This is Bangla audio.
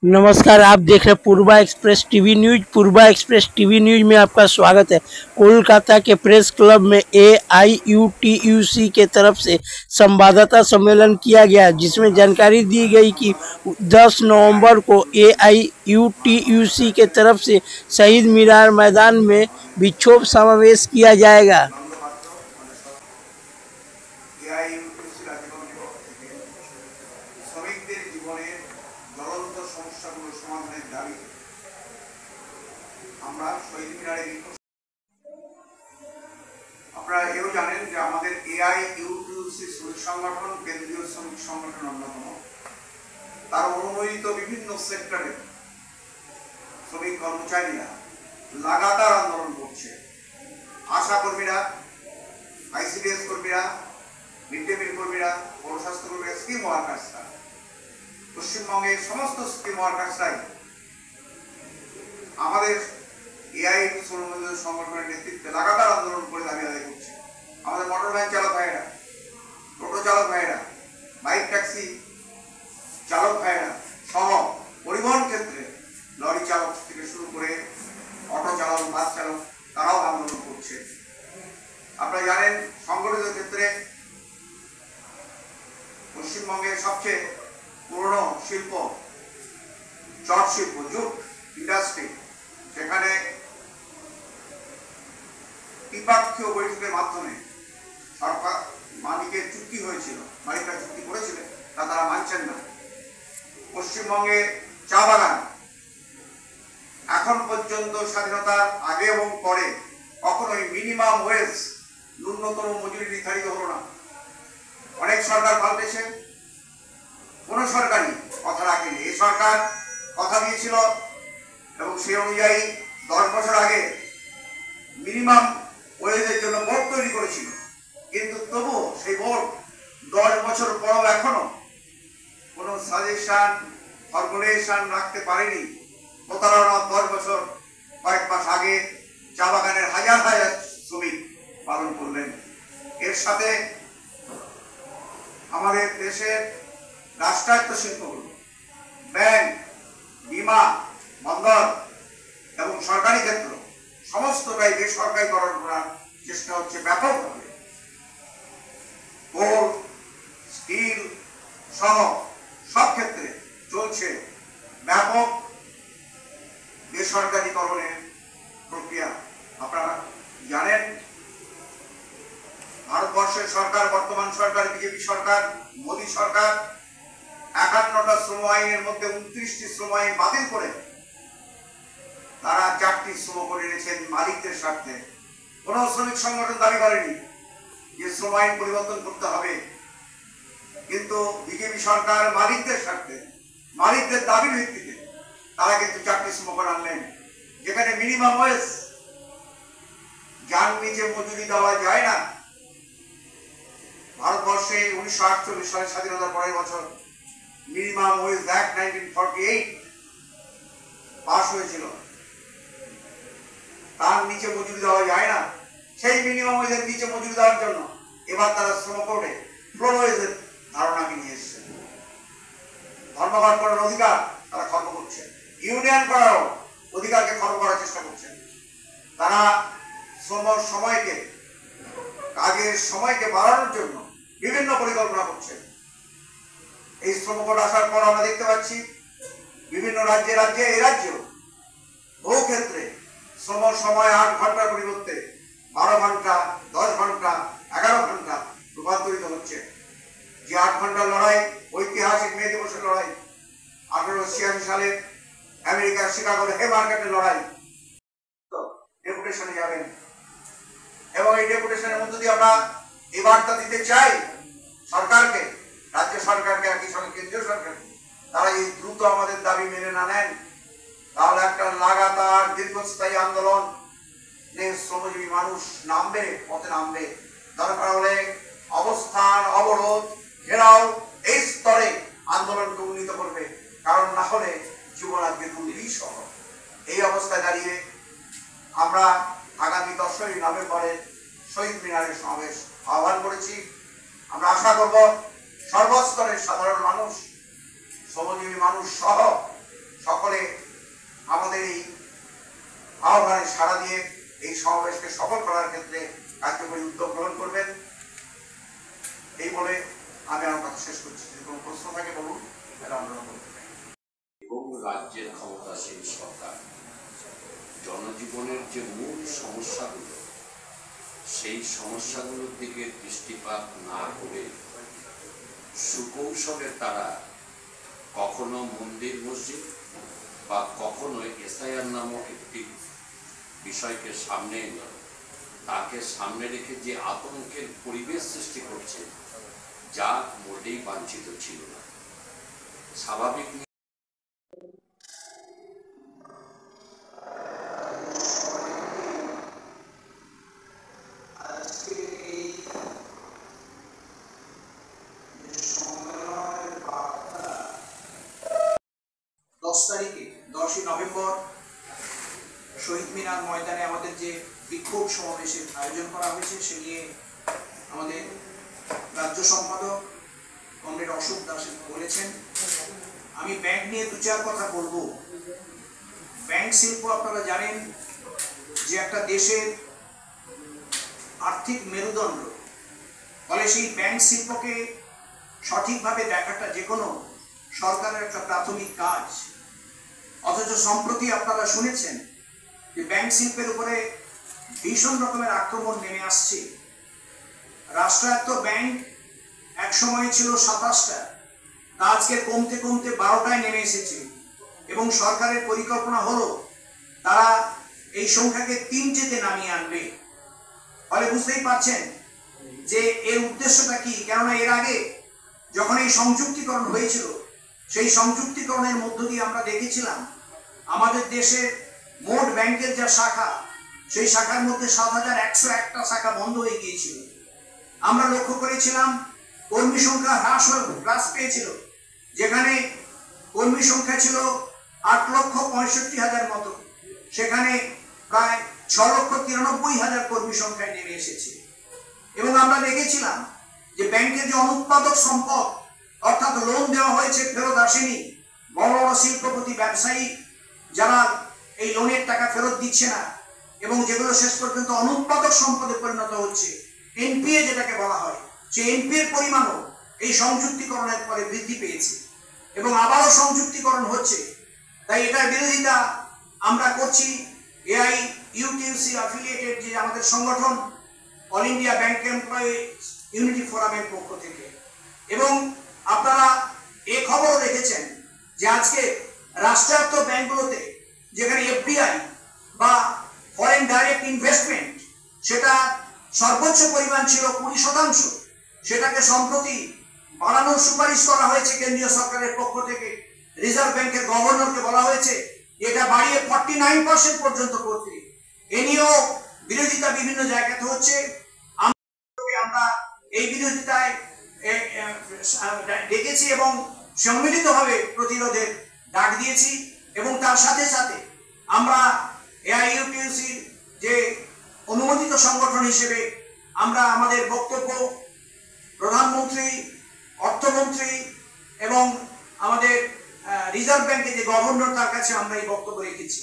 नमस्कार, आप देख रहे हैं पूर्वा एक्सप्रेस टीवी न्यूज। पूर्वा एक्सप्रेस टीवी न्यूज में आपका स्वागत है। कोलकाता के प्रेस क्लब में AIUTUC के तरफ से संवाददाता सम्मेलन किया गया, जिसमें जानकारी दी गई कि 10 नवंबर को AIUTUC के तरफ से शहीद मीनार मैदान में विक्षोभ समावेश किया जाएगा। শ্রমিকদের জীবনের জ্বলন্ত সমস্যাগুলো সমাধানের দাবিতে আমরা শহীদ মিনারে আপনারা এও জানেন যে আমাদের AIUTUC শ্রমিক সংগঠন কেন্দ্রীয় শ্রমিক সংগঠন অন্যতম। তার অনুমোদিত বিভিন্ন সেক্টরে শ্রমিক কর্মচারীরা লাগাতার আন্দোলন করছে। আশা কর্মীরা, ICDS কর্মীরা, মিড ডে মিল কর্মীরা, পৌরস্বাস্থ্য কর্মীরা, স্কিম ওয়ার্কার্সরা, পশ্চিমবঙ্গের সমস্ত স্কিম ওয়ার্কার্সরাই আমাদের AIUTUC অনুমোদিত সংগঠনের নেতৃত্বে লাগাতার আন্দোলন করে দাবি আদায় করছে। আমাদের মোটর ভ্যান চালক ভাইয়েরা, টোটো চালক ভাইয়েরা, বাইক ট্যাক্সি চালক ভাইয়েরা সহ পরিবহন ক্ষেত্রে লরি চালক থেকে শুরু করে অটো চালক, বাস চালক, তারাও আন্দোলন করছে। আপনারা জানেন সংগঠিত ক্ষেত্রে পশ্চিমবঙ্গের সবচেয়ে পুরনো শিল্প চট শিল্প, জুট ইন্ডাস্ট্রি, সেখানে দ্বিপক্ষীয় বৈঠকের মাধ্যমে সরকার মালিকের চুক্তি হয়েছিল, মালিকরা চুক্তি করেছিলেন, তা তারা মানছেন না। পশ্চিমবঙ্গে চা বাগান এখন পর্যন্ত স্বাধীনতার আগে এবং পরে কখনোই মিনিমাম ওয়েজ, ন্যূনতম মজুরি নির্ধারিত হলো না। অনেক সরকার পাল্টেছে, কোন সরকারই কথা রাখেনি। এই সরকার কথা দিয়েছিল এবং সেই অনুযায়ী 10 বছর আগে মিনিমাম ওয়েজের জন্য বোর্ড তৈরি করেছিল, কিন্তু তবুও সেই বোর্ড 10 বছর পরও এখনো কোন সাজেশন, ফর্মুলেশন রাখতে পারেনি। প্রতারণা 10 বছর, কয়েক মাস আগে চা বাগানের হাজার হাজার শ্রমিক পালন করলেন। এর সাথে আমাদের দেশের রাষ্ট্রায়ত্ত শিল্পগুলো, ব্যাংক, বিমা, বন্দর এবং সরকারি ক্ষেত্র সমস্তটাই বেসরকারীকরণ করার চেষ্টা হচ্ছে ব্যাপকভাবে। কোল, স্টিল সহ সব ক্ষেত্রে চলছে ব্যাপক বেসরকারীকরণের প্রক্রিয়া। আপনারা জানেন ভারতবর্ষের সরকার, বর্তমান সরকার, বিজেপি সরকার, মোদী সরকার 51টা শ্রম আইনের মধ্যে 29টি শ্রম আইন বাতিল করে তারা 4টি শ্রম করে এনেছেন মালিকদের স্বার্থে। কোন শ্রমিক সংগঠন দাবি করেনি যে শ্রম আইন পরিবর্তন করতে হবে, কিন্তু বিজেপি সরকার মালিকদের স্বার্থে, মালিকদের দাবির ভিত্তিতে তারা কিন্তু 4টি শ্রম করে আনলেন, যেখানে মিনিমাম ওয়েজ, যার নিচে মজুরি দেওয়া যায় না। ভারতবর্ষে 1948 সালে স্বাধীনতার পরের বছর মিনিমাম ওয়েজ অ্যাক্ট 1948 পাস হয়েছিল। তার নিচে মজুরি দেওয়া যায় না। সেই মিনিমাম ওয়েজের নিচে মজুরি দেওয়ার জন্য এবার তারা শ্রম কোর্টে ফ্লোর ওয়েজের ধারণাকে নিয়ে এসছে। ধর্মঘট করার অধিকার তারা খর্ব করছে, ইউনিয়ন করার অধিকারকে খর্ব করার চেষ্টা করছে। তারা সময়কে, কাজের সময়কে বাড়ানোর জন্য বিভিন্ন পরিকল্পনা করছে। এই শ্রম কোড আসার পর আমরা দেখতে পাচ্ছি বিভিন্ন রাজ্যে এই রাজ্যেও বহু ক্ষেত্রে শ্রম সময় 8 ঘন্টার পরিবর্তে 12 ঘন্টা, 10 ঘন্টা, 11 ঘন্টা রূপান্তরিত হচ্ছে। যে 8 ঘন্টার লড়াই, ঐতিহাসিক মে দিবসের লড়াই, 1886 সালে আমেরিকার শিকাগোর হে মার্কেটের লড়াই, ডেপুটেশনে যাবেন এবং এই ডেপুটেশনের মধ্য দিয়ে আমরা এই বার্তা দিতে চাই সরকারকে, রাজ্য সরকারকে, একই সঙ্গে কেন্দ্রীয় সরকারকে, তারা এই দ্রুত আমাদের দাবি মেনে না নেন, তাহলে একটা লাগাতার দীর্ঘস্থায়ী আন্দোলন শ্রমজীবী মানুষ নামবে, পথে নামবে। দরকার হলে অবস্থান, অবরোধ, ঘেরাও এই স্তরে আন্দোলনকে উন্নীত করবে, কারণ না হলে জীবন আজকে দুর্বিষহ। এই অবস্থায় দাঁড়িয়ে আমরা আগামী 10ই নভেম্বরের শহীদ মিনারের সমাবেশ আহ্বান করেছি। আমরা আশা করব সর্বস্তরের সাধারণ মানুষ, শ্রমজীবী মানুষ সহ সকলে আমাদের এই আহ্বানে সাড়া দিয়ে এই সমাবেশকে সফল করার ক্ষেত্রে কার্যকরী উদ্যোগ গ্রহণ করবেন, এই বলে আমি আমার কথা শেষ করছি। যদি কোনো প্রশ্ন থাকে বলুন, এটা আমরা বলতে পারি। এবং রাজ্যের ক্ষমতাসীন সরকার জনজীবনের যে মূল সমস্যাগুলো, সেই সমস্যাগুলোর দিকে দৃষ্টিপাত না করে সুকৌশলে তারা কখনো মন্দির মসজিদ বা কখনো এসআইআর নামক একটি বিষয়কে সামনে এনে তাকে সামনে রেখে যে আতঙ্কের পরিবেশ সৃষ্টি করছে, যা মোটেই বাঞ্ছিত ছিল না। স্বাভাবিক 10 নভেম্বর শহীদ মিনার ময়দানে আমাদের যে বিক্ষোভ সমাবেশের আয়োজন করা হয়েছে, সে নিয়ে আমাদের রাজ্য সম্পাদক কমরেড অশোক দাস বলেছেন। আমি ব্যাংক নিয়ে দু চার কথা বলবো। ব্যাংক শিল্প আপনারা জানেন যে একটা দেশের আর্থিক মেরুদণ্ড, ফলে সেই ব্যাংক শিল্পকে সঠিকভাবে দেখাটা যে কোনো সরকারের একটা প্রাথমিক কাজ। অথচ সম্প্রতি আপনারা শুনেছেন যে ব্যাংক শিল্পের উপরে ভীষণ রকমের আক্রমণ নেমে আসছে। রাষ্ট্রায়ত্ত ব্যাংক এক সময় ছিল 27টা, তা আজকে কমতে কমতে 12টায় নেমে এসেছে এবং সরকারের পরিকল্পনা হলো তারা এই সংখ্যাকে 3টেতে নামিয়ে আনবে। ফলে বুঝতেই পারছেন যে এর উদ্দেশ্যটা কি। কেননা এর আগে যখন এই সংযুক্তিকরণ হয়েছিল, সেই সংযুক্তিকরণের মধ্য দিয়ে আমরা দেখেছিলাম আমাদের দেশের মোট ব্যাংকের যা শাখা, সেই শাখার মধ্যে 7101টা শাখা বন্ধ হয়ে গিয়েছিল। আমরা লক্ষ্য করেছিলাম কর্মী সংখ্যা হ্রাস পেয়েছিল, যেখানে কর্মী সংখ্যা ছিল 8,65,000 মতো, সেখানে প্রায় 6,93,000 কর্মী সংখ্যায় নেমে এসেছে। এবং আমরা দেখেছিলাম যে ব্যাংকের যে অনুৎপাদক সম্পদ, অর্থাৎ লোন দেওয়া হয়েছে ফেরত আসেনি, বড় বড় শিল্পপতি ব্যবসায়ী যারা এই লোনের টাকা ফেরত দিচ্ছে না এবং যেগুলো শেষ পর্যন্ত অনুৎপাদক সম্পদে পরিণত হচ্ছে, এনপিএ যেটাকে বলা হয়, সেই এনপিএর পরিমাণও এই সংযুক্তিকরণের পরে বৃদ্ধি পেয়েছে এবং আবারও সংযুক্তিকরণ হচ্ছে। তাই এটার বিরোধিতা আমরা করছি AIUTUC অ্যাফিলিয়েটেড যে আমাদের সংগঠন, all India bank employee unity ফোরামের পক্ষ থেকে। এবং আপনারা এই খবরও দেখেছেন যে আজকে রাষ্ট্রায়ত্ত ব্যাংকগুলোতে যেখানে এফডিআই বা ফরেন ডাইরেক্ট ইনভেস্টমেন্ট সেটা সর্বোচ্চ পরিমাণ ছিল 20%, সেটাকে সম্প্রতি বাড়ানোর সুপারিশ করা হয়েছে কেন্দ্রীয় সরকারের পক্ষ থেকে। রিজার্ভ ব্যাংকের গভর্নরকে বলা হয়েছে এটা বাড়িয়ে 49% পর্যন্ত করতে। এ নিয়েও বিরোধিতা বিভিন্ন জায়গাতে হচ্ছে। আমরা এই বিরোধিতায় ডেকেছি এবং সম্মিলিতভাবে প্রতিরোধের ডাক দিয়েছি এবং তার সাথে সাথে আমরা AIUTUC যে অনুমোদিত সংগঠন হিসেবে আমরা আমাদের বক্তব্য প্রধানমন্ত্রী, অর্থমন্ত্রী এবং আমাদের রিজার্ভ ব্যাংকের যে গভর্নর, তার কাছে আমরা এই বক্তব্য রেখেছি।